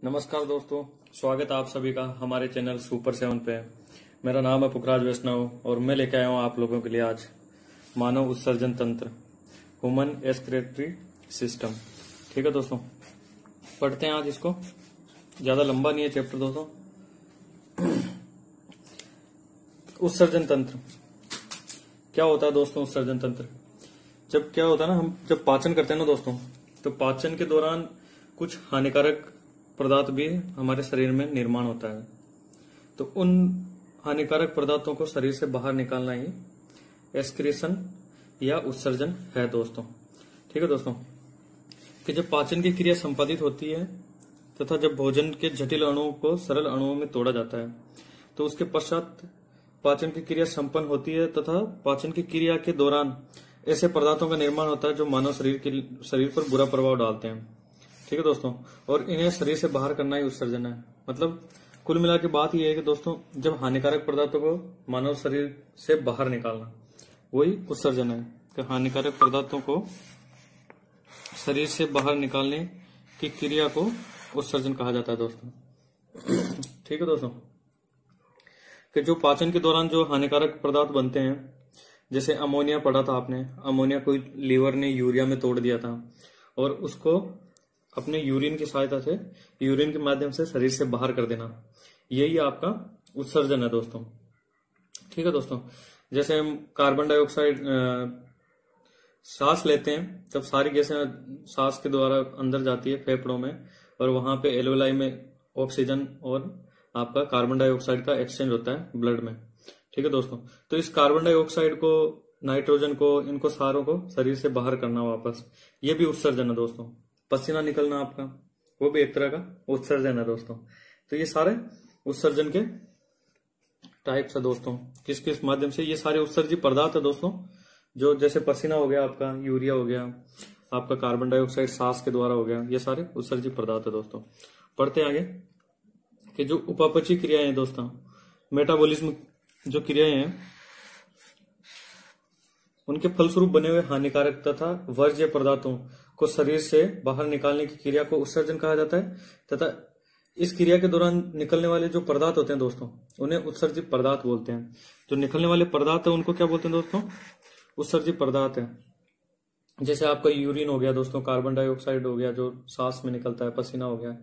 नमस्कार दोस्तों, स्वागत है आप सभी का हमारे चैनल सुपर 7 पे। मेरा नाम है पुखराज वैष्णव और मैं लेके आया हूँ आप लोगों के लिए आज मानव उत्सर्जन तंत्र, ह्यूमन एक्सक्रीटरी सिस्टम। ठीक है दोस्तों, पढ़ते हैं आज इसको। ज्यादा लंबा नहीं है चैप्टर दोस्तों। उत्सर्जन तंत्र क्या होता है दोस्तों? उत्सर्जन तंत्र जब क्या होता है ना, हम जब पाचन करते हैं ना दोस्तों, तो पाचन के दौरान कुछ हानिकारक पदार्थ भी हमारे शरीर में निर्माण होता है। तो उन हानिकारक पदार्थों को शरीर से बाहर निकालना ही एक्सक्रीशन या उत्सर्जन है दोस्तों। ठीक है दोस्तों, कि जब पाचन की क्रिया संपादित होती है तथा जब भोजन के जटिल अणुओं को सरल अणुओं में तोड़ा जाता है, तो उसके पश्चात पाचन की क्रिया संपन्न होती है तथा पाचन की क्रिया के दौरान ऐसे पदार्थों का निर्माण होता है जो मानव शरीर पर बुरा प्रभाव डालते हैं। ठीक है दोस्तों, और इन्हें शरीर से बाहर करना ही उत्सर्जन है। मतलब कुल मिला के बात यह है कि दोस्तों, जब हानिकारक पदार्थों को मानव शरीर से बाहर निकालना वही उत्सर्जन है। कि हानिकारक पदार्थों को शरीर से बाहर निकालने की क्रिया को उत्सर्जन कहा जाता है दोस्तों। ठीक है दोस्तों, कि जो पाचन के दौरान जो हानिकारक पदार्थ बनते हैं, जैसे अमोनिया पढ़ा था आपने, अमोनिया को लीवर ने यूरिया में तोड़ दिया था और उसको अपने यूरिन की सहायता से, यूरिन के माध्यम से शरीर से बाहर कर देना, यही आपका उत्सर्जन है दोस्तों। ठीक है दोस्तों, जैसे हम कार्बन डाइऑक्साइड सांस लेते हैं, तब सारी गैसें सांस के द्वारा अंदर जाती है फेफड़ों में, और वहां पे एल्वेलाई में ऑक्सीजन और आपका कार्बन डाइऑक्साइड का एक्सचेंज होता है ब्लड में। ठीक है दोस्तों, तो इस कार्बन डाइऑक्साइड को, नाइट्रोजन को, इनको सारों को शरीर से बाहर करना वापस, ये भी उत्सर्जन है दोस्तों। पसीना निकलना आपका, वो भी एक तरह का उत्सर्जन है दोस्तों। तो ये सारे उत्सर्जन के टाइप्स है दोस्तों। किस किस माध्यम से? ये सारे उत्सर्जी पदार्थ है दोस्तों, जो जैसे पसीना हो गया आपका, यूरिया हो गया आपका, कार्बन डाइऑक्साइड सांस के द्वारा हो गया, ये सारे उत्सर्जी पदार्थ है दोस्तों। पढ़ते आगे कि जो उपापचयी क्रियाएं हैं दोस्तों, मेटाबॉलिज्म जो क्रियाएं हैं, उनके फलस्वरूप बने हुए हानिकारक तथा वर्ज्य पदार्थों को शरीर से बाहर निकालने की क्रिया को उत्सर्जन कहा जाता है। तथा इस क्रिया के दौरान निकलने वाले जो पदार्थ होते हैं दोस्तों, उन्हें उत्सर्जित पदार्थ बोलते हैं। जो निकलने वाले पदार्थ है उनको क्या बोलते हैं दोस्तों? उत्सर्जित पदार्थ है। जैसे आपका यूरिन हो गया दोस्तों, कार्बन डाइऑक्साइड हो गया जो सांस में निकलता है, पसीना हो गया,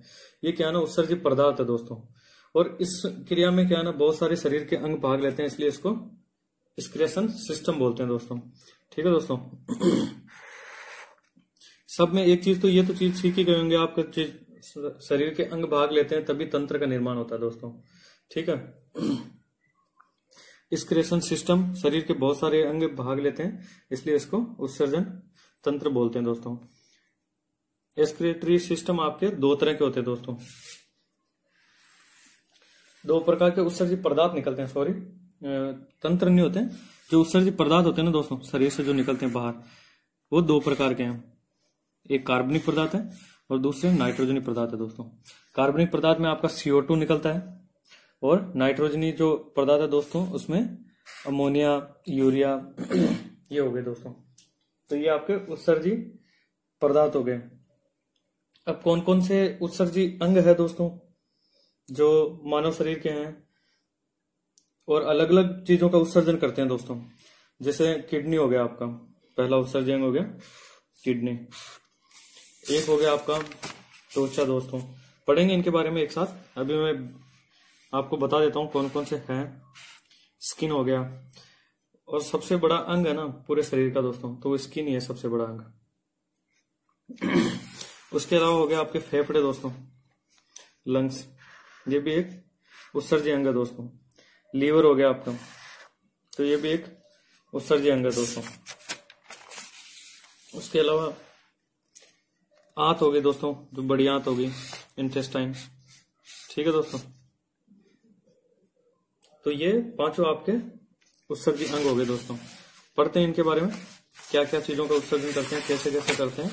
ये क्या है ना, उत्सर्जित पदार्थ है दोस्तों। और इस क्रिया में क्या है ना, बहुत सारे शरीर के अंग भाग लेते हैं, इसलिए इसको एक्सक्रीशन सिस्टम बोलते हैं दोस्तों। ठीक है दोस्तों, सब में एक चीज तो ये तो चीज सीख ही गए होंगे आपका, शरीर के अंग भाग लेते हैं तभी तंत्र का निर्माण होता है दोस्तों। ठीक है, एक्सक्रीशन सिस्टम, शरीर के बहुत सारे अंग भाग लेते हैं, इसलिए इसको उत्सर्जन तंत्र बोलते हैं दोस्तों। एक्सक्रीटरी सिस्टम आपके दो तरह के होते हैं दोस्तों। दो प्रकार के उत्सर्जित पदार्थ निकलते हैं, सॉरी तंत्र नहीं होते हैं, जो उत्सर्जित पदार्थ होते हैं ना दोस्तों, शरीर से जो निकलते हैं बाहर, वो दो प्रकार के हैं। एक कार्बनिक पदार्थ है और दूसरे नाइट्रोजनी पदार्थ है दोस्तों। कार्बनिक पदार्थ में आपका CO2 निकलता है, और नाइट्रोजनी जो पदार्थ है दोस्तों, उसमें अमोनिया, यूरिया ये हो गए दोस्तों। तो ये आपके उत्सर्जी पदार्थ हो गए। अब कौन कौन से उत्सर्जी अंग है दोस्तों जो मानव शरीर के हैं और अलग अलग चीजों का उत्सर्जन करते हैं दोस्तों? जैसे किडनी हो गया आपका, पहला उत्सर्जन अंग हो गया किडनी। एक हो गया आपका त्वचा दोस्तों, पढ़ेंगे इनके बारे में एक साथ। अभी मैं आपको बता देता हूं कौन कौन से हैं। स्किन हो गया, और सबसे बड़ा अंग है ना पूरे शरीर का दोस्तों, तो वो स्किन ही है सबसे बड़ा अंग। उसके अलावा हो गया आपके फेफड़े दोस्तों, लंग्स, ये भी एक उत्सर्जी अंग है दोस्तों। लीवर हो गया आपका, तो ये भी एक उत्सर्जी अंग है दोस्तों। उसके अलावा आंत हो गई दोस्तों, जो बड़ी आंत होगी, इंटेस्टाइन। ठीक है दोस्तों, तो ये पांचों आपके उत्सर्जी अंग हो गए दोस्तों। पढ़ते हैं इनके बारे में, क्या क्या चीजों का उत्सर्जन करते हैं, कैसे कैसे करते हैं।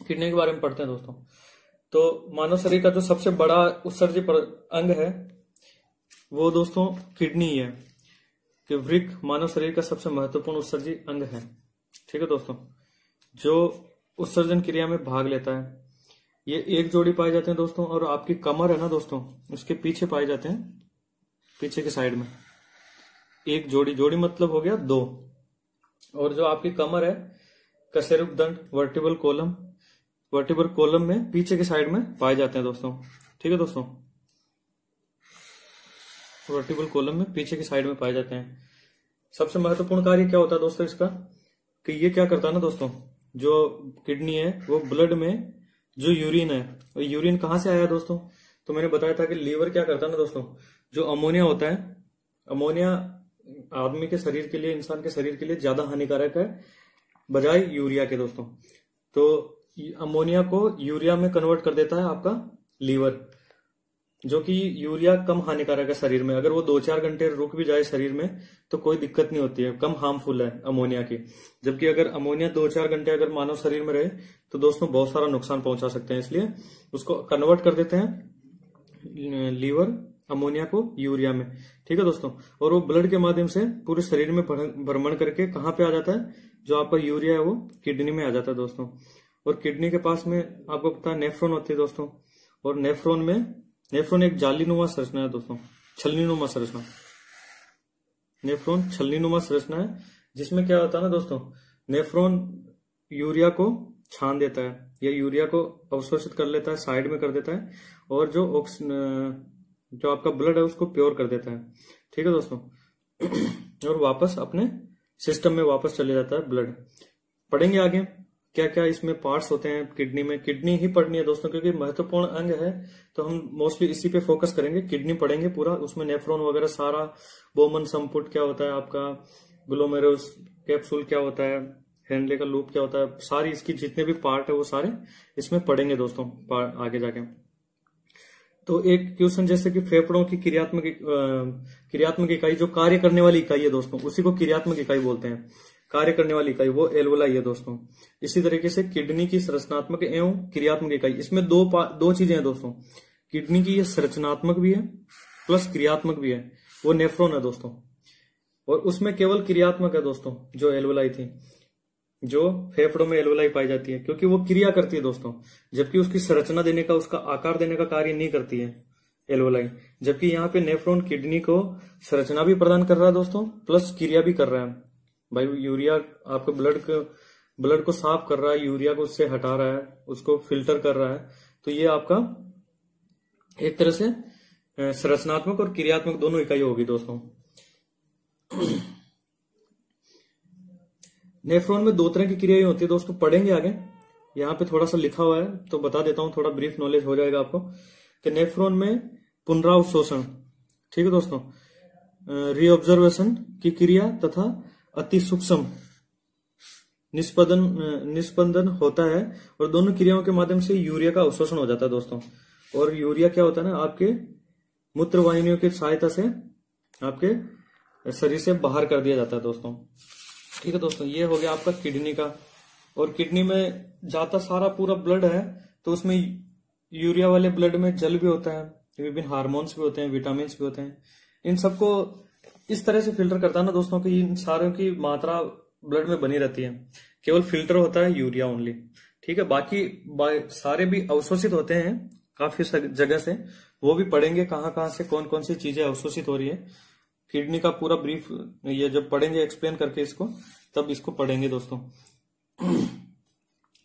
किडनी के बारे में पढ़ते हैं दोस्तों। तो मानव शरीर का जो सबसे बड़ा उत्सर्जी अंग है वो दोस्तों किडनी ही है, कि वृक्क मानव शरीर का सबसे महत्वपूर्ण उत्सर्जी अंग है। ठीक है दोस्तों, जो उत्सर्जन क्रिया में भाग लेता है। ये एक जोड़ी पाए जाते हैं दोस्तों, और आपकी कमर है ना दोस्तों, उसके पीछे पाए जाते हैं, पीछे के साइड में एक जोड़ी, जोड़ी मतलब हो गया 2। और जो आपकी कमर है, कशेरुकदंड वर्टिबल कॉलम, वर्टिबल कॉलम में पीछे के साइड में पाए जाते हैं दोस्तों। ठीक है दोस्तों, वर्टिबल कॉलम में पीछे की साइड में पाए जाते हैं। सबसे महत्वपूर्ण कार्य क्या होता है दोस्तों इसका, कि ये क्या करता है ना दोस्तों, जो किडनी है वो ब्लड में जो यूरिन है, वो यूरिन कहाँ से आया दोस्तों, तो मैंने बताया था कि लीवर क्या करता है ना दोस्तों, जो अमोनिया होता है, अमोनिया आदमी के शरीर के लिए, इंसान के शरीर के लिए ज्यादा हानिकारक है बजाय यूरिया के दोस्तों। तो अमोनिया को यूरिया में कन्वर्ट कर देता है आपका लीवर, जो कि यूरिया कम हानिकारक है शरीर में। अगर वो 2-4 घंटे रुक भी जाए शरीर में तो कोई दिक्कत नहीं होती है, कम हार्मफुल है अमोनिया की। जबकि अगर अमोनिया 2-4 घंटे अगर मानव शरीर में रहे तो दोस्तों बहुत सारा नुकसान पहुंचा सकते हैं, इसलिए उसको कन्वर्ट कर देते हैं लीवर अमोनिया को यूरिया में। ठीक है दोस्तों, और वो ब्लड के माध्यम से पूरे शरीर में भ्रमण करके कहाँ पे आ जाता है, जो आपका यूरिया है वो किडनी में आ जाता है दोस्तों। और किडनी के पास में आपको पता है नेफ्रॉन होती है दोस्तों, और नेफ्रॉन एक जालीनुमा संरचना है दोस्तों, छलनीनुमा संरचना। नेफ्रॉन छलनीनुमा संरचना है, जिसमें क्या होता है ना दोस्तों, नेफ्रॉन यूरिया को छान देता है या यूरिया को अवशोषित कर लेता है, साइड में कर देता है, और जो आपका ब्लड है उसको प्योर कर देता है। ठीक है दोस्तों, और वापस अपने सिस्टम में वापस चले जाता है ब्लड। पढ़ेंगे आगे क्या क्या इसमें पार्ट्स होते हैं किडनी में, किडनी ही पढ़नी है दोस्तों क्योंकि महत्वपूर्ण अंग है, तो हम मोस्टली इसी पे फोकस करेंगे। किडनी पढ़ेंगे पूरा, उसमें नेफ्रॉन वगैरह सारा, बोमन संपुट क्या होता है आपका, ग्लोमेरुलस कैप्सूल क्या होता है, हेनले का लूप क्या होता है, सारी इसकी जितने भी पार्ट है वो सारे इसमें पढ़ेंगे दोस्तों आगे जाके। तो एक क्वेश्चन जैसे कि फेफड़ों की क्रियात्मक इकाई, जो कार्य करने वाली इकाई है दोस्तों, उसी को क्रियात्मक इकाई बोलते हैं। कार्य करने वाली इकाई वो एल्वोलाई है दोस्तों। इसी तरीके से किडनी की संरचनात्मक एवं क्रियात्मक इकाई, इसमें दो चीजें हैं दोस्तों, किडनी की ये संरचनात्मक भी है प्लस क्रियात्मक भी है, वो नेफ्रॉन है दोस्तों। और उसमें केवल क्रियात्मक है दोस्तों जो एल्वोलाई थी, जो फेफड़ों में एल्वोलाई पाई जाती है, क्योंकि वो क्रिया करती है दोस्तों, जबकि उसकी संरचना देने का, उसका आकार देने का कार्य नहीं करती है एल्वोलाई। जबकि यहाँ पे नेफ्रॉन किडनी को संरचना भी प्रदान कर रहा है दोस्तों, प्लस क्रिया भी कर रहा है। भाई यूरिया आपके ब्लड को साफ कर रहा है, यूरिया को उससे हटा रहा है, उसको फिल्टर कर रहा है। तो ये आपका एक तरह से संरचनात्मक और क्रियात्मक दोनों इकाई होगी दोस्तों। नेफ्रॉन में 2 तरह की क्रियाएं होती है दोस्तों, पढ़ेंगे आगे। यहाँ पे थोड़ा सा लिखा हुआ है तो बता देता हूं, थोड़ा ब्रीफ नॉलेज हो जाएगा आपको कि नेफ्रॉन में पुनरावशोषण, ठीक है दोस्तों, रीऑब्जर्वेशन की क्रिया तथा अति सूक्ष्म निस्पंदन होता है, और दोनों क्रियाओं के माध्यम से यूरिया का अवशोषण हो जाता है दोस्तों। और यूरिया क्या होता है ना, आपके मूत्र वाहिनियों की सहायता से आपके शरीर से बाहर कर दिया जाता है दोस्तों। ठीक है दोस्तों, ये हो गया आपका किडनी का। और किडनी में जाता सारा पूरा ब्लड है, तो उसमें यूरिया वाले ब्लड में जल भी होता है, विभिन्न हार्मोन्स भी होते हैं, विटामिन भी होते हैं। इन सबको इस तरह से फिल्टर करता है ना दोस्तों कि इन सारों की मात्रा ब्लड में बनी रहती है, केवल फिल्टर होता है यूरिया ओनली। ठीक है, बाकी सारे भी अवशोषित होते हैं काफी जगह से, वो भी पढ़ेंगे कहाँ कहाँ से कौन कौन सी चीजें अवशोषित हो रही है। किडनी का पूरा ब्रीफ ये जब पढ़ेंगे एक्सप्लेन करके इसको, तब इसको पढ़ेंगे दोस्तों।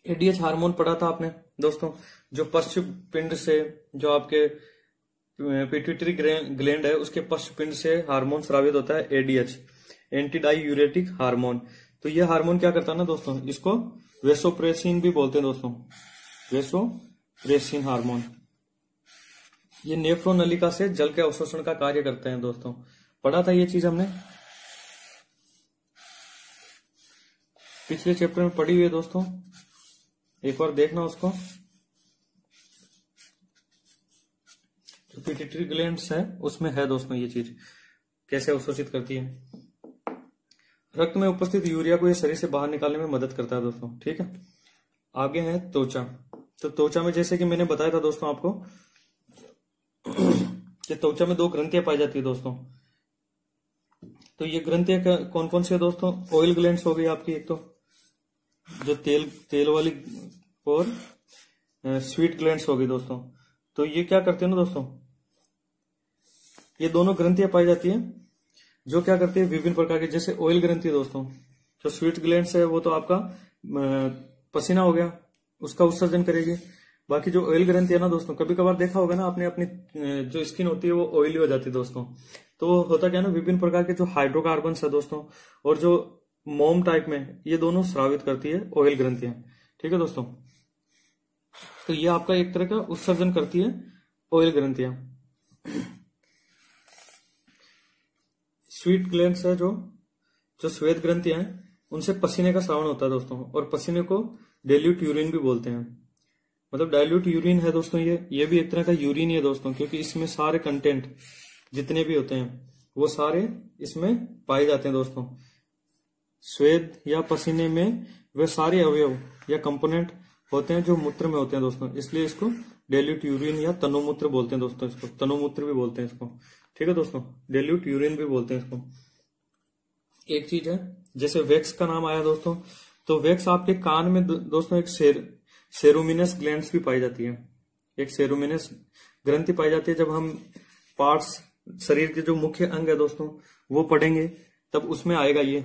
एडीएच हार्मोन पढ़ा था आपने दोस्तों, जो पश्च पिंड से, जो आपके पिट्यूटरी ग्लैंड है उसके पश्च पिंड से हार्मोन स्रावित होता है, एडीएच, एंटी डाईयूरेटिक हार्मोन। तो ये हार्मोन क्या करता है ना दोस्तों, इसको वेसोप्रेसिन भी बोलते हैं दोस्तों, वेसोप्रेसिन हार्मोन। ये नेफ्रॉन नलिका से जल के अवशोषण का कार्य करते हैं दोस्तों, पढ़ा था ये चीज हमने पिछले चैप्टर में पढ़ी हुई है दोस्तों, एक बार देखना उसको। जो पिट्यूटरी ग्लैंड्स है उसमें है दोस्तों ये चीज कैसे अवशोषित करती है। रक्त में उपस्थित यूरिया को ये शरीर से बाहर निकालने में मदद करता है दोस्तों। ठीक है, आगे है त्वचा। तो त्वचा में जैसे कि मैंने बताया था दोस्तों आपको कि त्वचा में 2 ग्रंथियां पाई जाती है दोस्तों। तो ये ग्रंथियां कौन कौन सी है दोस्तों, ऑयल ग्लैंड्स हो गई आपकी एक, तो जो तेल वाली, और स्वीट ग्लैंड्स होगी दोस्तों। तो ये क्या करते हैं ना दोस्तों, ये दोनों ग्रंथियां पाई जाती है जो क्या करती है विभिन्न प्रकार के, जैसे ऑयल ग्रंथि दोस्तों। जो स्वीट ग्लैंड्स है वो तो आपका पसीना हो गया, उसका उत्सर्जन करेगी। बाकी जो ऑयल ग्रंथि है ना दोस्तों, कभी कभार देखा होगा ना आपने, अपनी जो स्किन होती है वो ऑयली हो जाती है दोस्तों। तो होता क्या है ना, विभिन्न प्रकार के जो हाइड्रोकार्बन्स है दोस्तों और जो मोम टाइप में, ये दोनों स्रावित करती है ऑयल ग्रंथियां। ठीक है दोस्तों, तो ये आपका एक तरह का उत्सर्जन करती है ऑयल ग्रंथियां। स्वीट ग्लैंड्स है जो श्वेत ग्रंथियां हैं, उनसे पसीने का श्रावण होता है दोस्तों। और पसीने को डाइल्यूट यूरिन भी बोलते हैं। मतलब डाइल्यूट यूरिन है दोस्तों, ये भी एक तरह का यूरिन ही है दोस्तों, क्योंकि इसमें सारे कंटेंट जितने भी होते हैं वो सारे इसमें पाए जाते हैं दोस्तों। स्वेद या पसीने में वे सारे अवयव या कंपोनेंट होते हैं जो मूत्र में होते हैं दोस्तों, इसलिए इसको डाइल्यूट यूरिन या तनुमूत्र बोलते हैं दोस्तों। इसको तनुमूत्र भी बोलते हैं इसको। ठीक है दोस्तों, डाइल्यूट यूरिन भी बोलते हैं इसको। एक चीज है, जैसे वैक्स का नाम आया दोस्तों, तो वैक्स आपके कान में दोस्तों एक सेरुमिनस ग्लैंड्स भी पाई जाती है। एक सेरुमिनस ग्रंथि पाई जाती है। जब हम पार्ट्स, शरीर के जो मुख्य अंग है दोस्तों, वो पढ़ेंगे तब उसमें आएगा ये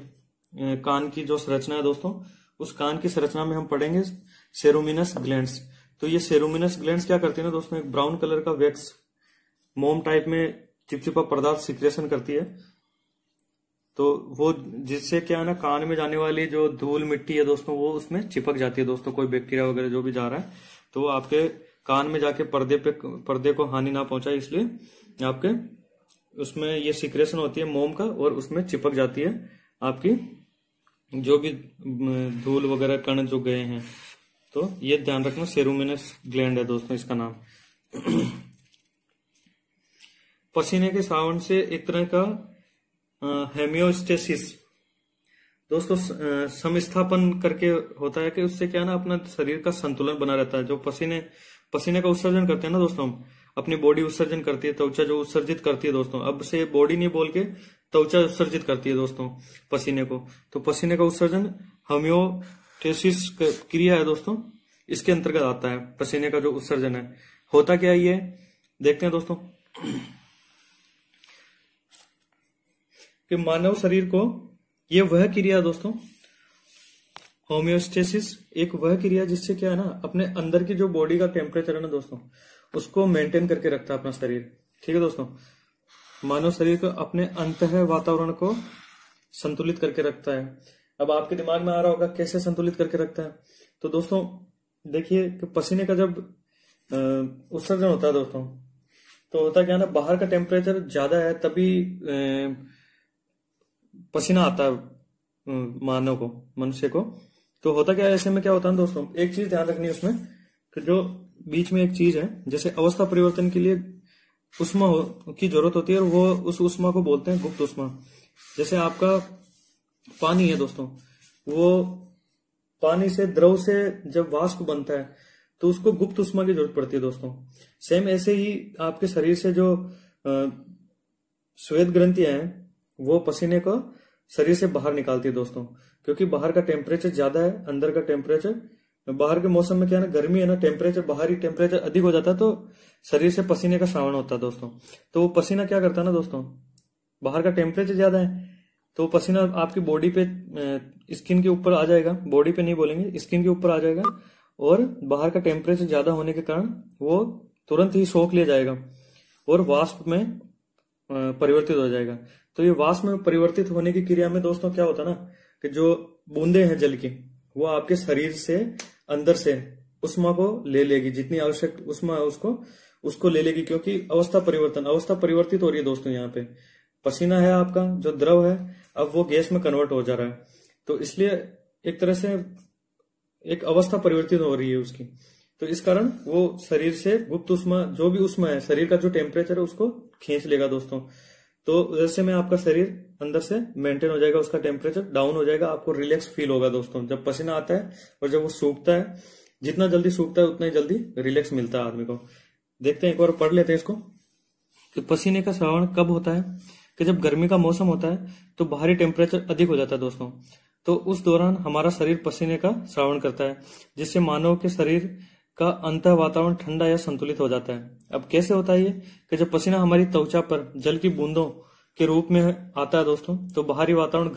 कान की जो संरचना है दोस्तों, उस कान की संरचना में हम पढ़ेंगे सेरुमिनस ग्लैंड्स। तो ये सेरुमिनस ग्लैंड्स क्या करती है ना दोस्तों, एक ब्राउन कलर का वैक्स मोम टाइप में चिपचिपा पदार्थ सिक्रेशन करती है। तो वो जिससे क्या है ना, कान में जाने वाली जो धूल मिट्टी है दोस्तों, वो उसमें चिपक जाती है दोस्तों। कोई बैक्टीरिया वगैरह जो भी जा रहा है तो आपके कान में जाके पर्दे को हानि ना पहुंचाए, इसलिए आपके उसमें ये सिक्रेशन होती है मोम का, और उसमें चिपक जाती है आपकी जो भी धूल वगैरह कण जो गए हैं। तो ये ध्यान रखना, सेरुमिनस ग्लैंड है दोस्तों इसका नाम। पसीने के श्रावण से एक तरह का हेमियोस्टेसिस दोस्तों समस्थापन करके होता है, कि उससे क्या है ना, अपना शरीर का संतुलन बना रहता है। जो पसीने का उत्सर्जन करते हैं ना दोस्तों, हम अपनी बॉडी उत्सर्जन करती है, त्वचा जो उत्सर्जित करती है दोस्तों। अब से बॉडी नहीं बोल के त्वचा उत्सर्जित करती है दोस्तों पसीने को। तो पसीने का उत्सर्जन होमियोस्टेसिस क्रिया है दोस्तों, इसके अंतर्गत आता है पसीने का जो उत्सर्जन है। होता क्या है ये देखते हैं दोस्तों, कि मानव शरीर को ये वह क्रिया दोस्तों, होमियोस्टेसिस एक वह क्रिया जिससे क्या है ना, अपने अंदर की जो बॉडी का टेम्परेचर है ना दोस्तों, उसको मेंटेन करके रखता है अपना शरीर। ठीक है दोस्तों, मानव शरीर को अपने अंतः वातावरण को संतुलित करके रखता है। अब आपके दिमाग में आ रहा होगा कैसे संतुलित करके रखता है। तो दोस्तों देखिए कि पसीने का जब उत्सर्जन होता है दोस्तों, तो होता क्या है ना, बाहर का टेम्परेचर ज्यादा है तभी पसीना आता है मानव को, मनुष्य को। तो होता क्या है, ऐसे में क्या होता है दोस्तों, एक चीज ध्यान रखनी है उसमें, कि जो बीच में एक चीज है, जैसे अवस्था परिवर्तन के लिए उष्मा की जरूरत होती है, और वो उस उष्मा को बोलते हैं गुप्त उष्मा। जैसे आपका पानी है दोस्तों, वो पानी से, द्रव से जब वाष्प बनता है तो उसको गुप्त उष्मा की जरूरत पड़ती है दोस्तों। सेम ऐसे ही आपके शरीर से जो श्वेत ग्रंथियां हैं, वो पसीने को शरीर से बाहर निकालती है दोस्तों, क्योंकि बाहर का टेम्परेचर ज्यादा है, अंदर का टेम्परेचर, बाहर के मौसम में क्या है ना, गर्मी है ना, टेम्परेचर बाहरी टेम्परेचर अधिक हो जाता है, तो शरीर से पसीने का श्रावण होता है दोस्तों। तो वो पसीना क्या करता है ना दोस्तों, बाहर का टेम्परेचर ज्यादा है तो पसीना आपकी बॉडी पे, स्किन के ऊपर आ जाएगा, बॉडी पे नहीं बोलेंगे, स्किन के ऊपर आ जाएगा, और बाहर का टेम्परेचर ज्यादा होने के कारण वो तुरंत ही सोख लिया जाएगा और वाष्प में परिवर्तित हो जाएगा। तो ये वाष्प में परिवर्तित होने की क्रिया में दोस्तों क्या होता है ना, कि जो बूंदे हैं जल की, वो आपके शरीर से अंदर से उष्मा को ले लेगी, जितनी आवश्यक उष्मा है उसको ले लेगी, क्योंकि अवस्था परिवर्तित हो रही है दोस्तों। यहाँ पे पसीना है आपका जो द्रव है, अब वो गैस में कन्वर्ट हो जा रहा है, तो इसलिए एक तरह से एक अवस्था परिवर्तित हो रही है उसकी। तो इस कारण वो शरीर से गुप्त उष्मा, जो भी उष्मा है, शरीर का जो टेम्परेचर है उसको खींच लेगा दोस्तों। तो जैसे में आपका शरीर अंदर से मेंटेन हो जाएगा, उसका टेम्परेचर डाउन हो जाएगा, आपको रिलैक्स फील होगा दोस्तों। जब पसीना आता है और जब वो सूखता है, जितना जल्दी सूखता है उतना ही जल्दी रिलैक्स मिलता है आदमी को। देखते हैं, एक बार पढ़ लेते हैं इसको कि पसीने का श्रावण कब होता है। कि जब गर्मी का मौसम होता है तो बाहरी टेम्परेचर अधिक हो जाता है दोस्तों, तो उस दौरान हमारा शरीर पसीने का श्रावण करता है, जिससे मानव के शरीर का अंतः वातावरण ठंडा या संतुलित हो जाता है। अब कैसे होता है ये कि जब पसीना हमारी त्वचा पर जल की बूंदों के रूप में आता है दोस्तों, तो बाहरी वातावरण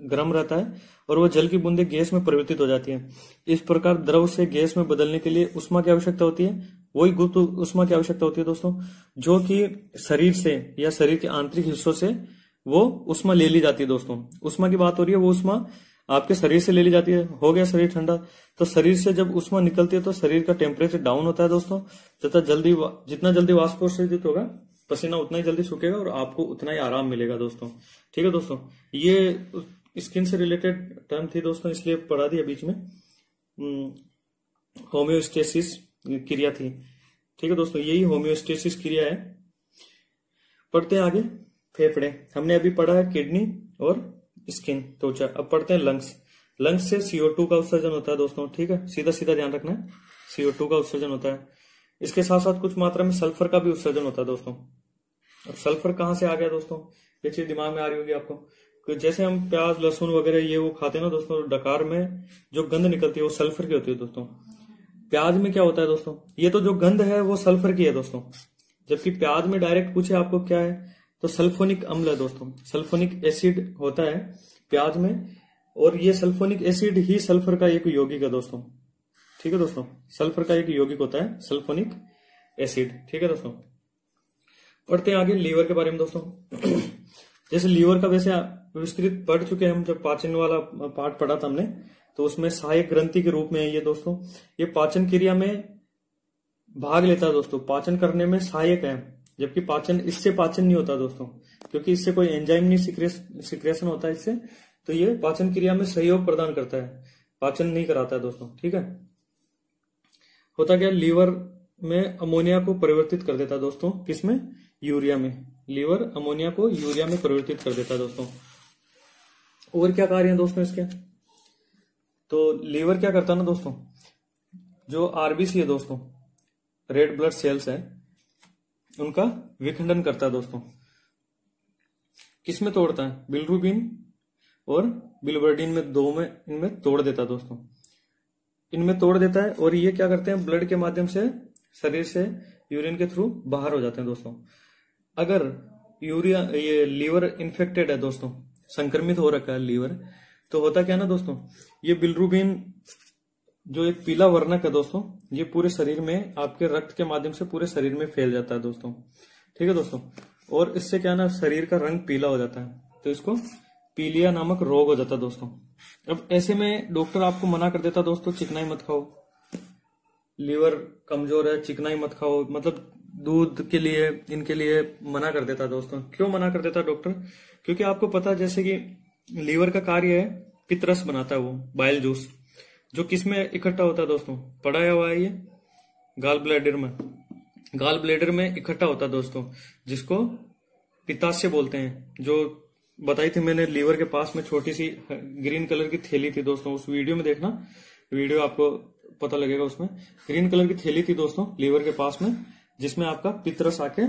गर्म रहता है और वो जल की बूंदें गैस में परिवर्तित हो जाती है। इस प्रकार द्रव से गैस में बदलने के लिए उष्मा की आवश्यकता होती है, वही गुप्त उष्मा की आवश्यकता होती है दोस्तों, जो कि शरीर से या शरीर के आंतरिक हिस्सों से वो उष्मा ले ली जाती है दोस्तों। उष्मा की बात हो रही है, वो उष्मा आपके शरीर से ले ली जाती है। हो गया शरीर ठंडा, तो शरीर से जब उष्मा निकलती है तो शरीर का टेम्परेचर डाउन होता है दोस्तों, तथा जितना जल्दी वाष्पोत्सर्जित होगा पसीना उतना ही जल्दी सूखेगा और आपको उतना ही आराम मिलेगा दोस्तों। ठीक है दोस्तों, ये स्किन से रिलेटेड टर्म थी दोस्तों, इसलिए पढ़ा दिया बीच में। होम्योस्टेसिस क्रिया थी। ठीक है दोस्तों, यही होम्योस्टेसिस क्रिया है। पढ़ते हैं आगे। फेफड़े हमने अभी पढ़ा है, किडनी और स्किन त्वचा। अब पढ़ते हैं लंग्स। लंग्स से CO2 का उत्सर्जन होता है दोस्तों। ठीक है, सीधा सीधा ध्यान रखना है, CO2 का उत्सर्जन होता है। इसके साथ साथ कुछ मात्रा में सल्फर का भी उत्सर्जन होता है दोस्तों। अब सल्फर कहां से आ गया दोस्तों, ये चीज दिमाग में आ रही होगी आपको। कि जैसे हम प्याज लहसुन वगैरह ये वो खाते हैं ना दोस्तों, डकार में जो गंध निकलती है वो सल्फर की होती है दोस्तों। प्याज में क्या होता है दोस्तों, ये तो जो गंध है वो सल्फर की है दोस्तों, जबकि प्याज में डायरेक्ट पूछे आपको क्या है तो सल्फोनिक अम्ल है दोस्तों। सल्फोनिक एसिड होता है प्याज में, और ये सल्फोनिक एसिड ही सल्फर का एक यौगिक है दोस्तों। ठीक है दोस्तों, सल्फर का एक यौगिक होता है सल्फोनिक एसिड। ठीक है दोस्तों, पढ़ते हैं आगे लीवर के बारे में दोस्तों। जैसे लीवर का वैसे विस्तृत पढ़ चुके हैं हम, जब पाचन वाला पार्ट पढ़ा था हमने, तो उसमें सहायक ग्रंथि के रूप में है ये दोस्तों। ये पाचन क्रिया में भाग लेता है दोस्तों, पाचन करने में सहायक है, जबकि पाचन इससे पाचन नहीं होता दोस्तों, क्योंकि इससे कोई एंजाइम नहीं सिक्रेशन होता है इससे, तो ये पाचन क्रिया में सहयोग प्रदान करता है, पाचन नहीं कराता है दोस्तों। ठीक है, होता क्या, लीवर में अमोनिया को परिवर्तित कर देता है दोस्तों, किसमें, यूरिया में। लीवर अमोनिया को यूरिया में परिवर्तित कर देता है दोस्तों। और क्या कार्य है दोस्तों इसके, तो लीवर क्या करता है ना दोस्तों, जो आरबीसी है दोस्तों, रेड ब्लड सेल्स है, उनका विखंडन करता है दोस्तों। किसमें तोड़ता है, बिलिरुबिन और बिलिवर्डिन में, दो में इनमें तोड़ देता है दोस्तों, इनमें तोड़ देता है। और ये क्या करते हैं, ब्लड के माध्यम से शरीर से यूरिन के थ्रू बाहर हो जाते हैं दोस्तों। अगर ये लीवर इन्फेक्टेड है दोस्तों, संक्रमित हो रखा है लीवर, तो होता क्या ना दोस्तों, ये बिलिरुबिन जो एक पीला वर्णक है दोस्तों, ये पूरे शरीर में आपके रक्त के माध्यम से पूरे शरीर में फैल जाता है दोस्तों। ठीक है दोस्तों, और इससे क्या ना शरीर का रंग पीला हो जाता है, तो इसको पीलिया नामक रोग हो जाता है दोस्तों। अब ऐसे में डॉक्टर आपको मना कर देता दोस्तों, चिकनाई मत खाओ, लीवर कमजोर है, चिकनाई मत खाओ, मतलब दूध के लिए, इनके लिए मना कर देता दोस्तों। क्यों मना कर देता डॉक्टर, क्योंकि आपको पता है जैसे कि लीवर का कार्य है पित्तरस बनाता है, वो बाइल जूस, जो किसमें इकट्ठा होता है दोस्तों, पढ़ाया हुआ है ये गाल ब्लैडर में, गाल ब्लैडर में इकट्ठा होता है दोस्तों, जिसको पित्ताशय बोलते हैं। जो बताई थी मैंने, लीवर के पास में छोटी सी ग्रीन कलर की थैली थी दोस्तों, उस वीडियो में देखना, वीडियो आपको पता लगेगा, उसमें ग्रीन कलर की थैली थी दोस्तों लीवर के पास में, जिसमें आपका पित्तरस आके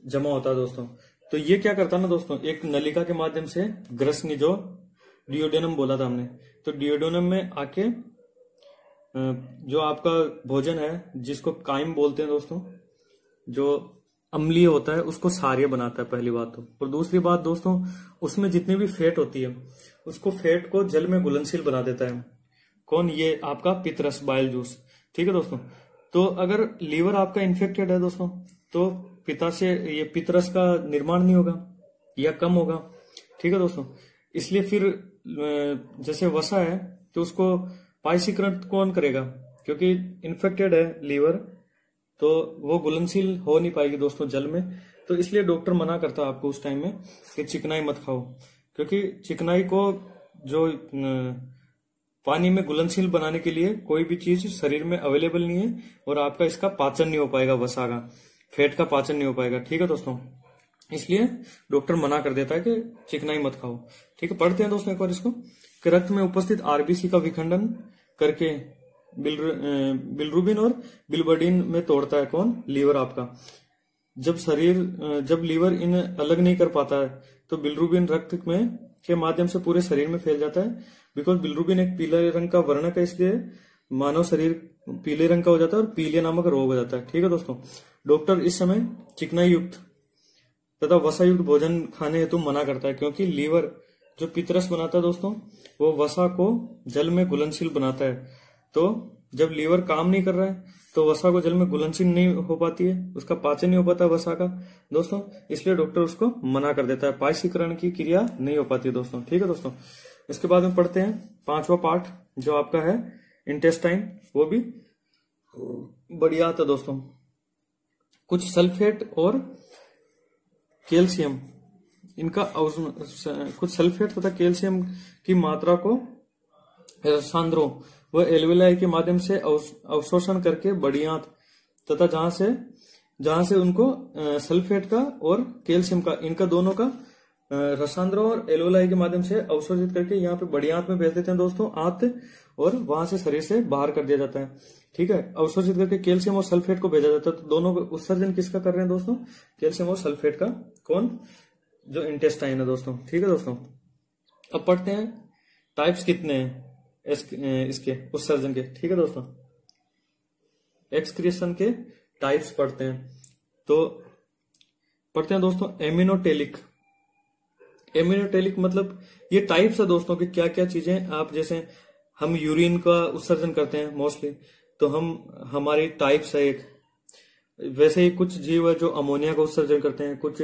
जमा होता है दोस्तों। तो ये क्या करता है ना दोस्तों, एक नलिका के माध्यम से ग्रसनी, जो डियोडेनम बोला था हमने, तो डियोडेनम में आके जो आपका भोजन है, जिसको काइम बोलते हैं दोस्तों, जो अम्लीय होता है, उसको क्षारीय बनाता है, पहली बात तो। और दूसरी बात दोस्तों, उसमें जितनी भी फैट होती है, उसको फैट को जल में घुलनशील बना देता है। कौन, ये आपका पित्तरस, बाइल जूस। ठीक है दोस्तों, तो अगर लीवर आपका इन्फेक्टेड है दोस्तों, तो ये पित्तरस का निर्माण नहीं होगा या कम होगा। ठीक है दोस्तों, इसलिए फिर जैसे वसा है, तो उसको पायसीकरण कौन करेगा, क्योंकि इन्फेक्टेड है लीवर, तो वो घुलनशील हो नहीं पाएगी दोस्तों जल में। तो इसलिए डॉक्टर मना करता है आपको उस टाइम में कि चिकनाई मत खाओ, क्योंकि चिकनाई को जो पानी में घुलनशील बनाने के लिए कोई भी चीज शरीर में अवेलेबल नहीं है, और आपका इसका पाचन नहीं हो पाएगा, वसा का, फैट का पाचन नहीं हो पाएगा। ठीक है दोस्तों, इसलिए डॉक्टर मना कर देता है कि चिकनाई मत खाओ। ठीक है, पढ़ते हैं दोस्तों एक बार इसको, कि रक्त में उपस्थित आरबीसी का विखंडन करके बिलिरुबिन और बिलिवर्डिन में तोड़ता है कौन, लीवर आपका। जब लीवर इन्हें अलग नहीं कर पाता है, तो बिलिरुबिन रक्त में के माध्यम से पूरे शरीर में फैल जाता है। बिकॉज बिलिरुबिन एक पीला रंग का वर्णक है, इसलिए मानव शरीर पीले रंग का हो जाता है और पीले नामक रोग हो जाता है। ठीक है दोस्तों, डॉक्टर इस समय चिकनाई युक्त तथा वसा युक्त भोजन खाने हेतु मना करता है, क्योंकि लीवर जो पित्तरस बनाता है दोस्तों, वो वसा को जल में घुलनशील बनाता है। तो जब लीवर काम नहीं कर रहा है तो वसा को जल में घुलनशील नहीं हो पाती है, उसका पाचन नहीं हो पाता वसा का दोस्तों, इसलिए डॉक्टर उसको मना कर देता है, पाचीकरण की क्रिया नहीं हो पाती है दोस्तों। ठीक है दोस्तों, इसके बाद में पढ़ते हैं 5वां पार्ट जो आपका है इंटेस्टाइन, वो भी बढ़िया आता है दोस्तों। कुछ सल्फेट और कैल्शियम, इनका कुछ सल्फेट तथा कैल्शियम की मात्रा को रसांध्रों व एल्वेलाई के माध्यम से अवशोषण करके बड़ी आंत तथा जहां से उनको सल्फेट का और कैल्शियम का, इनका दोनों का रसांध्रों और एल्वेलाई के माध्यम से अवशोषित करके यहाँ पे बड़ी आंत में भेज देते हैं दोस्तों, आंत, और वहां से शरीर से बाहर कर दिया जाता है। ठीक है, अवशोषित करके कैल्शियम और सल्फेट को भेजा जाता है। तो दोनों उत्सर्जन किसका कर रहे हैं दोस्तों? कैल्शियम और सल्फेट का। कौन? जो इंटेस्टाइन है दोस्तों। ठीक है दोस्तों, अब पढ़ते हैं टाइप्स कितने हैं इसके उत्सर्जन के। ठीक है दोस्तों, एक्सक्रीशन के टाइप्स पढ़ते हैं। तो पढ़ते हैं दोस्तों एमिनोटेलिक। एमिनोटेलिक मतलब ये टाइप्स है दोस्तों कि क्या क्या चीजें आप, जैसे हम यूरिन का उत्सर्जन करते हैं मोस्टली, तो हमारी टाइप्स है एक। वैसे ही कुछ जीव है जो अमोनिया का उत्सर्जन करते हैं, कुछ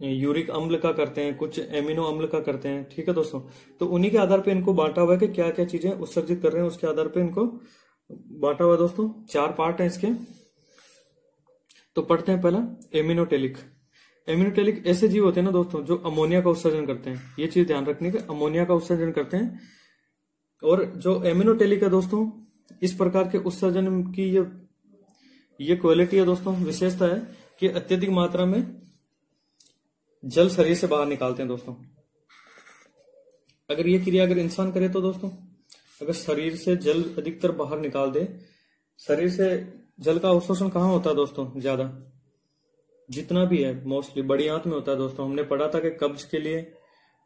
यूरिक अम्ल का करते हैं, कुछ एमिनो अम्ल का करते हैं। ठीक है दोस्तों, तो उन्हीं के आधार पे इनको बांटा हुआ है कि क्या क्या चीजें उत्सर्जित कर रहे हैं, उसके आधार पे इनको बांटा हुआ है दोस्तों। 4 पार्ट है इसके। तो पढ़ते हैं पहला एमिनोटेलिक। एमिनोटेलिक ऐसे जीव होते हैं ना दोस्तों जो अमोनिया का उत्सर्जन करते हैं, ये चीज ध्यान रखने की, अमोनिया का उत्सर्जन करते हैं। और जो एमिनोटेलिक है दोस्तों, इस प्रकार के उत्सर्जन की ये क्वालिटी है दोस्तों, विशेषता है कि अत्यधिक मात्रा में जल शरीर से बाहर निकालते हैं दोस्तों। अगर ये क्रिया अगर इंसान करे तो दोस्तों, अगर शरीर से जल अधिकतर बाहर निकाल दे, शरीर से जल का अवशोषण कहाँ होता है दोस्तों? ज्यादा जितना भी है मोस्टली बड़ी आंत में होता है दोस्तों। हमने पढ़ा था कि कब्ज के लिए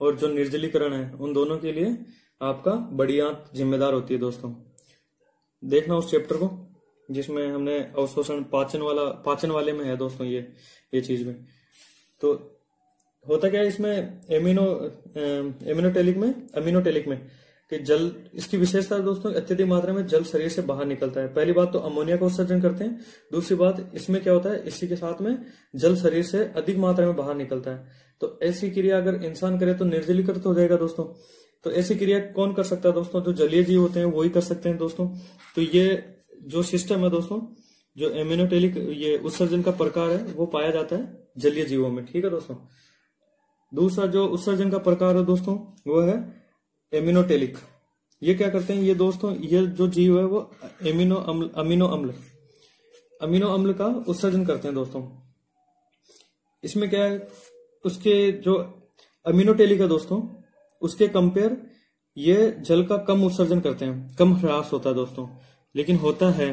और जो निर्जलीकरण है उन दोनों के लिए आपका बड़ी आंत जिम्मेदार होती है दोस्तों। देखना उस चैप्टर को जिसमें हमने अवशोषण पाचन वाले में है दोस्तों ये चीज में। तो होता क्या है इसमें अमीनोटेलिक में कि जल, इसकी विशेषता है दोस्तों अत्यधिक मात्रा में जल शरीर से बाहर निकलता है। पहली बात तो अमोनिया का उत्सर्जन करते हैं, दूसरी बात इसमें क्या होता है, इसी के साथ में जल शरीर से अधिक मात्रा में बाहर निकलता है। तो ऐसी क्रिया अगर इंसान करे तो निर्जलीकृत हो जाएगा दोस्तों। तो ऐसी क्रिया कौन कर सकता है दोस्तों? जो जलीय जीव होते हैं वो ही कर सकते हैं दोस्तों। तो ये जो सिस्टम है दोस्तों, जो एमिनोटेलिक ये उत्सर्जन का प्रकार है, वो पाया जाता है जलीय जीवों में। ठीक है दोस्तों। दूसरा जो उत्सर्जन का प्रकार है दोस्तों वो है एमिनोटेलिक। ये क्या करते हैं ये दोस्तों, ये जो जीव है वो अमीनो अम्ल का उत्सर्जन करते हैं दोस्तों। इसमें क्या है, उसके जो अमीनोटेलिक है दोस्तों, उसके कंपेयर ये जल का कम उत्सर्जन करते हैं, कम ह्रास होता है दोस्तों। लेकिन होता है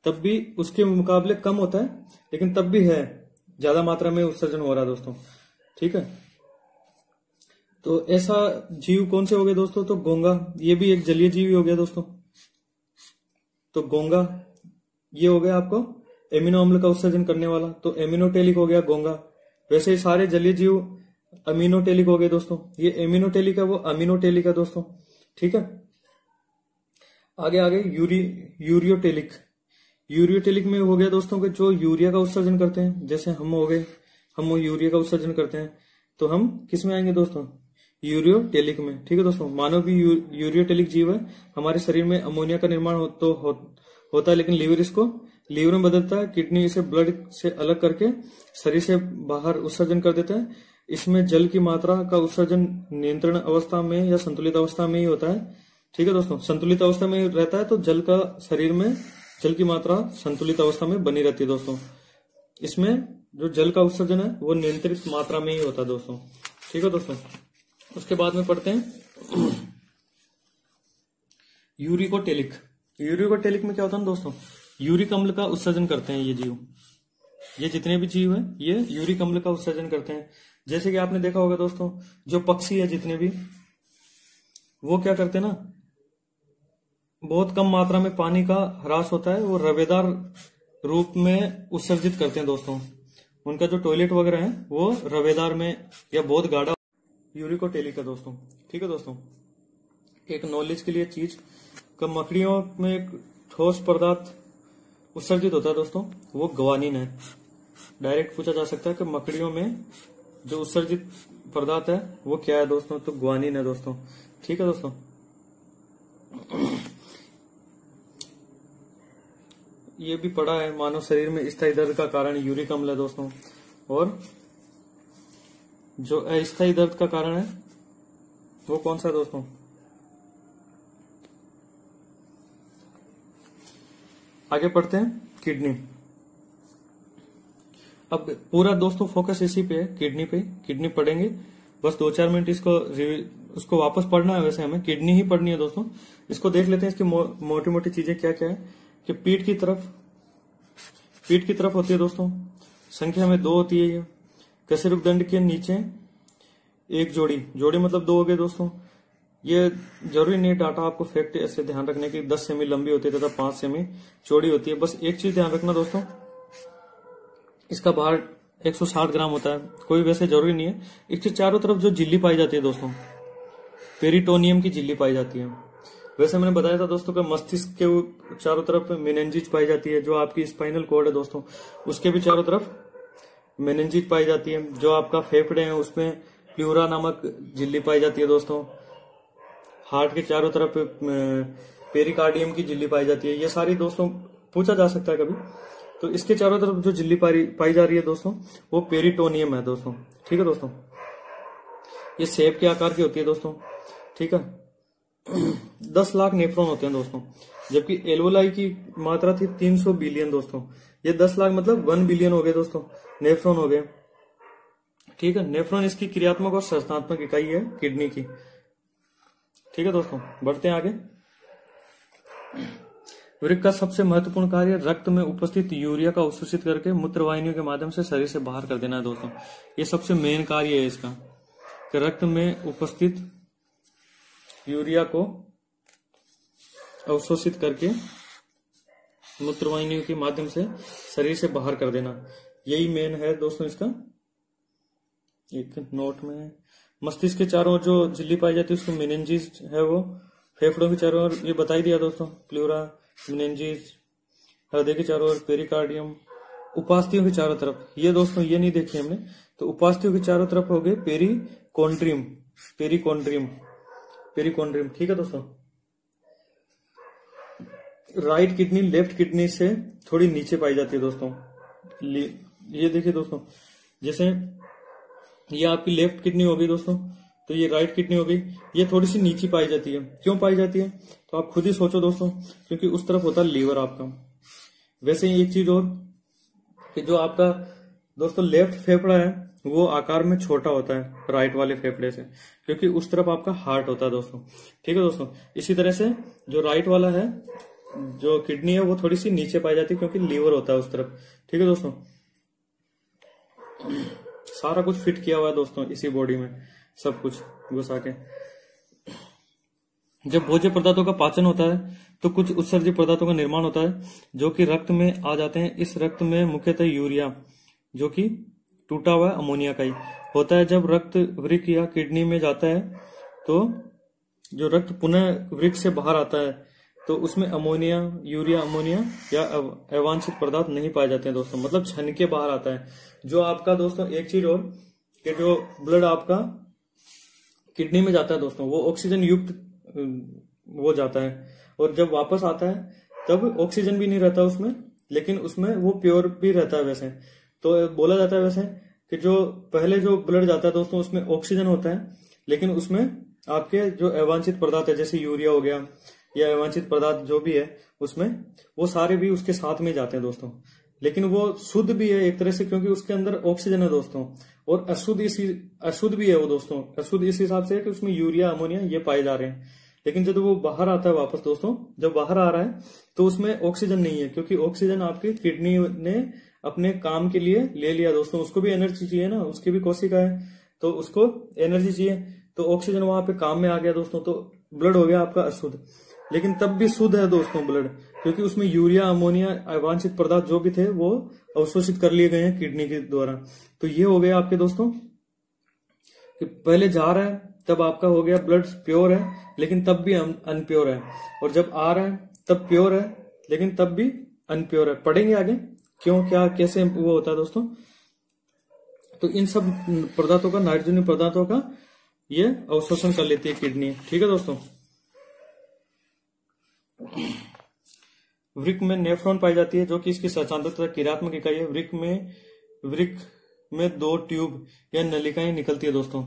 तब भी उसके मुकाबले कम होता है, लेकिन तब भी है ज्यादा मात्रा में उत्सर्जन हो रहा है दोस्तों। ठीक है, तो ऐसा जीव कौन से हो गए दोस्तों? तो घोंगा, ये भी एक जलीय जीव हो गया दोस्तों। तो घोंगा ये हो गया आपको एमिनो अम्ल का उत्सर्जन करने वाला, तो एमिनोटेलिक हो गया घोंगा। वैसे ही सारे जलीय जीव अमीनोटेलिक हो गए दोस्तों। ये एमिनोटेलिक है, वो अमीनोटेलिक है दोस्तों। ठीक है, आगे यूरियोटेलिक। यूरियोटेलिक में हो गया दोस्तों कि जो यूरिया का उत्सर्जन करते हैं, जैसे हम हो गए, हम यूरिया का उत्सर्जन करते हैं, तो हम किस में आएंगे दोस्तों? यूरियोटेलिक में। ठीक है दोस्तों, मानव भी यूरियोटेलिक जीव है। हमारे शरीर में अमोनिया का निर्माण होता है, लेकिन लीवर में बदलता है, किडनी इसे ब्लड से अलग करके शरीर से बाहर उत्सर्जन कर देता है। इसमें जल की मात्रा का उत्सर्जन नियंत्रण अवस्था में या संतुलित अवस्था में ही होता है। ठीक है दोस्तों, संतुलित अवस्था में रहता है तो जल का शरीर में जल की मात्रा संतुलित अवस्था में बनी रहती है दोस्तों। इसमें जो जल का उत्सर्जन है वो नियंत्रित मात्रा में ही होता है दोस्तों। ठीक है दोस्तों, उसके बाद में पढ़ते हैं यूरिकोटेलिक। यूरिकोटेलिक में क्या होता है दोस्तों? यूरिक अम्ल का उत्सर्जन करते हैं ये जीव। ये जितने भी जीव हैं ये यूरिक अम्ल का उत्सर्जन करते हैं। जैसे कि आपने देखा होगा दोस्तों, जो पक्षी है जितने भी, वो क्या करते हैं ना, बहुत कम मात्रा में पानी का ह्रास होता है, वो रवेदार रूप में उत्सर्जित करते हैं दोस्तों। उनका जो टॉयलेट वगैरह है वो रवेदार में या बहुत गाढ़ा यूरिकोटेलिक है दोस्तों। ठीक है दोस्तों, एक नॉलेज के लिए चीज का मकड़ियों में एक ठोस पदार्थ उत्सर्जित होता है दोस्तों, वो ग्वानिन है। डायरेक्ट पूछा जा सकता है कि मकड़ियों में जो उत्सर्जित पदार्थ है वो क्या है दोस्तों, तो ग्वानिन है दोस्तों। ठीक है दोस्तों, ये भी पढ़ा है मानव शरीर में स्थायी दर्द का कारण यूरिक अम्ल है दोस्तों, और जो अस्थायी दर्द का कारण है वो कौन सा है दोस्तों, आगे पढ़ते हैं किडनी। अब पूरा दोस्तों फोकस इसी पे है, किडनी पे। किडनी पढ़ेंगे बस 2-4 मिनट, उसको वापस पढ़ना है। वैसे हमें किडनी ही पढ़नी है दोस्तों। इसको देख लेते हैं, इसकी मोटी मोटी चीजें क्या क्या है। कि पीठ की तरफ होती है दोस्तों, संख्या में 2 होती है ये। कशेरुकदंड के नीचे एक जोड़ी मतलब 2 हो गए दोस्तों। ये जरूरी नहीं डाटा आपको फैक्ट ऐसे ध्यान रखने की 10 सेमी लंबी होती है तथा 5 सेमी चौड़ी होती है। बस एक चीज ध्यान रखना दोस्तों, इसका भार 160 ग्राम होता है। कोई वैसे जरूरी नहीं है। इसके चारों तरफ जो झिल्ली पाई जाती है दोस्तों, पेरिटोनियम की झिल्ली पाई जाती है। वैसे मैंने बताया था दोस्तों कि मस्तिष्क के चारों तरफ मेनिंजिस पाई जाती है। जो आपकी स्पाइनल कॉर्ड है दोस्तों, उसके भी चारों तरफ मेनिंजिस पाई जाती है। जो आपका फेफड़े है उसमें प्लूरा नामक झिल्ली पाई जाती है दोस्तों। हार्ट के चारों तरफ पेरिकार्डियम की झिल्ली पाई जाती है। ये सारी दोस्तों पूछा जा सकता है कभी, तो इसके चारों तरफ जो झिल्ली पाई जा रही है दोस्तों, वो पेरिटोनियम है दोस्तों। ठीक है दोस्तों, ये सेब के आकार की होती है दोस्तों। ठीक है, 10 लाख नेफ्रॉन होते हैं दोस्तों, जबकि एल्वोलाई की मात्रा थी 300 बिलियन दोस्तों। ये 10 लाख मतलब 1 बिलियन हो गए दोस्तों, नेफ्रॉन हो गए। ठीक है, नेफ्रॉन इसकी क्रियात्मक और संरचनात्मक इकाई है किडनी की। ठीक है दोस्तों, बढ़ते हैं आगे। वृक्क का सबसे महत्वपूर्ण कार्य रक्त में उपस्थित यूरिया का अवशोषित करके मूत्रवाहिनियों के माध्यम से शरीर से बाहर कर देना है दोस्तों। ये सबसे मेन कार्य है इसका, कि रक्त में उपस्थित यूरिया को अवशोषित करके मूत्रवाहिनियों के माध्यम से शरीर से बाहर कर देना। यही मेन है दोस्तों इसका। एक नोट में मस्तिष्क के चारों ओर जो झिल्ली पाई जाती है उसको मेनिंजिस है, वो फेफड़ों के चारों ओर ये बताई दिया दोस्तों, प्लूरा, मेनिंजिस, हृदय के चारों ओर पेरिकार्डियम, उपास्थियों के चारों तरफ ये दोस्तों ये नहीं देखी हमने, तो उपास्थियों के चारों तरफ हो गए पेरिकोन्ड्रियम। ठीक है दोस्तों, राइट किडनी लेफ्ट किडनी से थोड़ी नीचे पाई जाती है दोस्तों। ये देखिए दोस्तों, जैसे ये आपकी लेफ्ट किडनी हो गई दोस्तों, तो ये राइट किडनी हो गई, ये थोड़ी सी नीचे पाई जाती है। क्यों पाई जाती है तो आप खुद ही सोचो दोस्तों, क्योंकि उस तरफ होता है लीवर आपका। वैसे ही एक चीज और कि जो आपका दोस्तों लेफ्ट फेफड़ा है वो आकार में छोटा होता है राइट वाले फेफड़े से, क्योंकि उस तरफ आपका हार्ट होता है दोस्तों। ठीक है दोस्तों, इसी तरह से जो राइट वाला है जो किडनी है वो थोड़ी सी नीचे पाई जाती है, क्योंकि लीवर होता है उस तरफ। ठीक है दोस्तों, सारा कुछ फिट किया हुआ है दोस्तों इसी बॉडी में, सब कुछ घुसा के। जब भोज्य पदार्थों का पाचन होता है तो कुछ उत्सर्जित पदार्थों का निर्माण होता है जो कि रक्त में आ जाते हैं। इस रक्त में मुख्यतः यूरिया, जो कि टूटा हुआ अमोनिया का ही होता है। जब रक्त वृक्क या किडनी में जाता है तो जो रक्त पुनः वृक्क से बाहर आता है तो उसमें यूरिया अमोनिया या अवांछित पदार्थ नहीं पाए जाते हैं दोस्तों, मतलब छन के बाहर आता है। जो आपका दोस्तों एक चीज और कि जो ब्लड आपका किडनी में जाता है दोस्तों, वो ऑक्सीजन युक्त वो जाता है, और जब वापस आता है तब ऑक्सीजन भी नहीं रहता उसमें, लेकिन उसमें वो प्योर भी रहता है। वैसे तो बोला जाता है वैसे कि जो पहले जो ब्लड जाता है दोस्तों उसमें ऑक्सीजन होता है, लेकिन उसमें आपके जो अवांछित पदार्थ है जैसे यूरिया हो गया या अवांछित पदार्थ जो भी है उसमें, वो सारे भी उसके साथ में जाते हैं दोस्तों। लेकिन वो शुद्ध भी है एक तरह से, क्योंकि उसके अंदर ऑक्सीजन है दोस्तों, और अशुद्ध भी है वो दोस्तों। अशुद्ध इस हिसाब से है कि उसमें यूरिया अमोनिया ये पाए जा रहे हैं। लेकिन जब वो बाहर आता है वापस दोस्तों, जब बाहर आ रहा है तो उसमें ऑक्सीजन नहीं है, क्योंकि ऑक्सीजन आपकी किडनी ने अपने काम के लिए ले लिया दोस्तों। उसको भी एनर्जी चाहिए ना, उसकी भी कोशिका है तो उसको एनर्जी चाहिए, तो ऑक्सीजन वहां पे काम में आ गया दोस्तों, तो ब्लड हो गया आपका अशुद्ध। लेकिन तब भी शुद्ध है दोस्तों ब्लड, क्योंकि उसमें यूरिया, अमोनिया, अवांछित पदार्थ जो भी थे वो अवशोषित कर लिए गए हैं किडनी के द्वारा। तो ये हो गया आपके दोस्तों कि पहले जा रहा है तब आपका हो गया ब्लड प्योर है, लेकिन तब भी अनप्योर है, और जब आ रहा है तब प्योर है, लेकिन तब भी अनप्योर है। पढ़ेंगे आगे क्यों, क्या, कैसे वो होता है दोस्तों। तो इन सब पदार्थों का, नाइट्रोजन पदार्थों का ये अवशोषण कर लेती है किडनी। ठीक है दोस्तों। वृक्क में नेफ्रॉन पाई जाती है, जो कि इसकी संरचनात्मक तथा क्रियात्मक इकाई है। वृक्क में 2 ट्यूब या नलिकाएं निकलती है दोस्तों,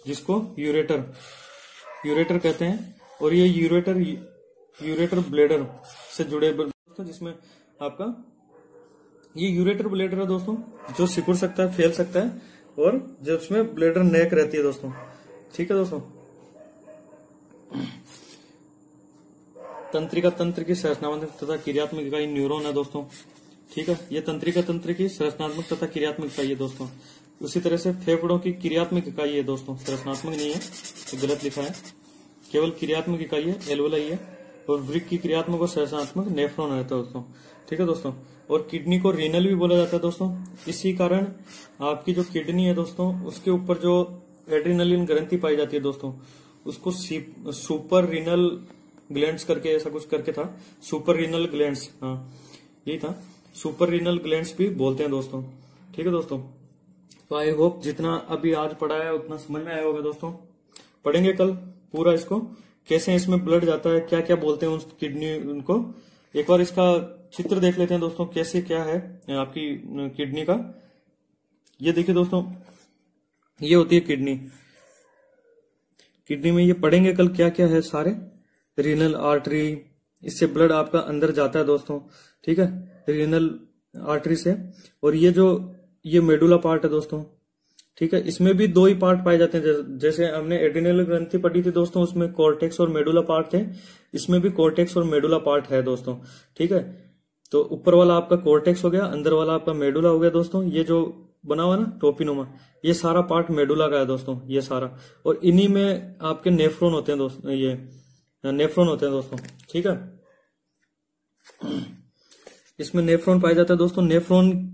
जिसको यूरेटर कहते हैं। और ये यूरेटर ब्लेडर से जुड़े दोस्तों, जिसमें आपका ये यूरेटर ब्लेडर है दोस्तों, जो सिकुड़ सकता है, फैल सकता है, और जो उसमें ब्लेडर नेक रहती है दोस्तों। ठीक है दोस्तों। तंत्रिका तंत्र की संरचनात्मक तथा क्रियात्मक इकाई न्यूरॉन है दोस्तों। ठीक है, ये तंत्रिका तंत्र की संरचनात्मक तथा क्रियात्मक इकाई है दोस्तों। उसी तरह से फेफड़ों की क्रियात्मक इकाई है दोस्तों, संरचनात्मक नहीं है, तो गलत लिखा है, केवल क्रियात्मक इकाई है, एल्वोलाई है। और वृक्क की क्रियात्मक और संरचनात्मक नेफ्रॉन रहता है दोस्तों। ठीक है दोस्तों। और किडनी को रीनल भी बोला जाता है दोस्तों। इसी कारण आपकी जो किडनी है दोस्तों, उसके ऊपर जो एड्रिनलिन ग्रंथि पाई जाती है दोस्तों, उसको सुपर रीनल ग्लैंड्स करके ऐसा कुछ करके था, सुपर रीनल ग्लैंड्स, हाँ यही था, सुपर रीनल ग्लैंड्स भी बोलते हैं दोस्तों। ठीक है दोस्तों। तो आई होप जितना अभी आज पढ़ा है उतना समझ में आया होगा दोस्तों। पढ़ेंगे कल पूरा इसको, कैसे इसमें ब्लड जाता है, क्या क्या बोलते हैं उस किडनी उनको। एक बार इसका चित्र देख लेते हैं दोस्तों, कैसे क्या है आपकी किडनी का। ये देखिए दोस्तों, ये होती है किडनी। किडनी में ये पढ़ेंगे कल क्या क्या है सारे। रीनल आर्टरी, इससे ब्लड आपका अंदर जाता है दोस्तों। ठीक है, रीनल आर्टरी से। और ये मेडुला पार्ट है दोस्तों। ठीक है, इसमें भी 2 ही पार्ट पाए जाते हैं। जैसे हमने एड्रिनल ग्रंथि पढ़ी थी दोस्तों, उसमें कॉर्टेक्स और मेडुला पार्ट थे, इसमें भी कॉर्टेक्स और मेडुला पार्ट है दोस्तों। ठीक है, तो ऊपर वाला आपका कॉर्टेक्स हो गया, अंदर वाला आपका मेडुला हो गया दोस्तों। ये जो बना हुआ ना टोपीनुमा, ये सारा पार्ट मेडुला का है दोस्तों, ये सारा। और इन्हीं में आपके नेफ्रॉन होते हैं दोस्तों, ये नेफ्रॉन होते हैं दोस्तों। ठीक है, इसमें नेफ्रॉन पाया जाता है दोस्तों। नेफ्रॉन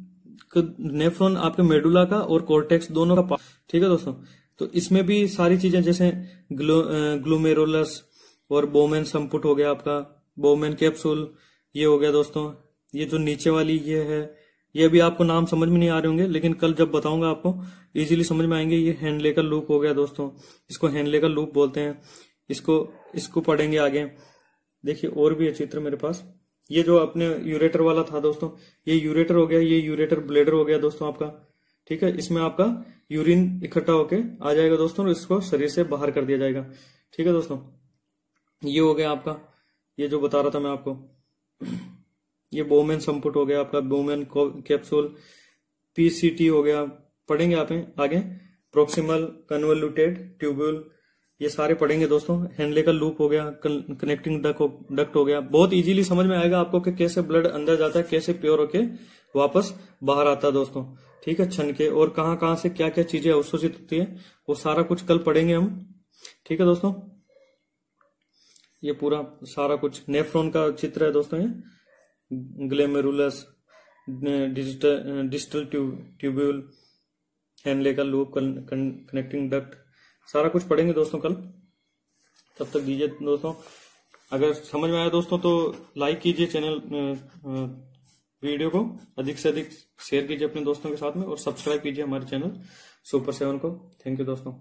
आपके मेडुला का और कॉर्टेक्स दोनों का पार्ट। ठीक है दोस्तों। तो इसमें भी सारी चीजें जैसे ग्लोमेरुलस और बोमेन संपुट हो गया आपका, बोमेन कैप्सूल ये हो गया दोस्तों। ये जो नीचे वाली ये है, ये भी आपको नाम समझ में नहीं आ रहे होंगे, लेकिन कल जब बताऊंगा आपको इजीली समझ में आएंगे। ये हेनले लूप हो गया दोस्तों, इसको हेनले लूप बोलते हैं। इसको पढ़ेंगे आगे। देखिए और भी है चित्र मेरे पास। ये जो अपने यूरेटर वाला था दोस्तों, ये यूरेटर हो गया, ये यूरेटर ब्लेडर हो गया दोस्तों आपका। ठीक है, इसमें आपका यूरिन इकट्ठा होके आ जाएगा दोस्तों, और इसको शरीर से बाहर कर दिया जाएगा। ठीक है दोस्तों, ये हो गया आपका, ये जो बता रहा था मैं आपको, ये बोमेन संपुट हो गया आपका, बोमेन कैप्सूल, पीसीटी हो गया। पढ़ेंगे आप आगे, प्रोक्सिमल कन्वोल्यूटेड ट्यूब्यूल, ये सारे पढ़ेंगे दोस्तों। हेनले लूप हो गया, कनेक्टिंग डक्ट हो गया। बहुत इजीली समझ में आएगा आपको कि कैसे ब्लड अंदर जाता है, कैसे प्योर होके वापस बाहर आता है दोस्तों। ठीक है, छन के, और कहां कहां से क्या क्या चीजें अवशोषित होती है, वो सारा कुछ कल पढ़ेंगे हम। ठीक है दोस्तों, ये पूरा सारा कुछ नेफ्रॉन का चित्र है दोस्तों। ये glomerulus, distal tubule, Henle loop, connecting duct, सारा कुछ पढ़ेंगे दोस्तों कल। तब तक दीजिए दोस्तों। अगर समझ में आया दोस्तों तो लाइक कीजिए चैनल, वीडियो को अधिक से अधिक शेयर कीजिए अपने दोस्तों के साथ में, और सब्सक्राइब कीजिए हमारे चैनल सुपर 7 को। थैंक यू दोस्तों।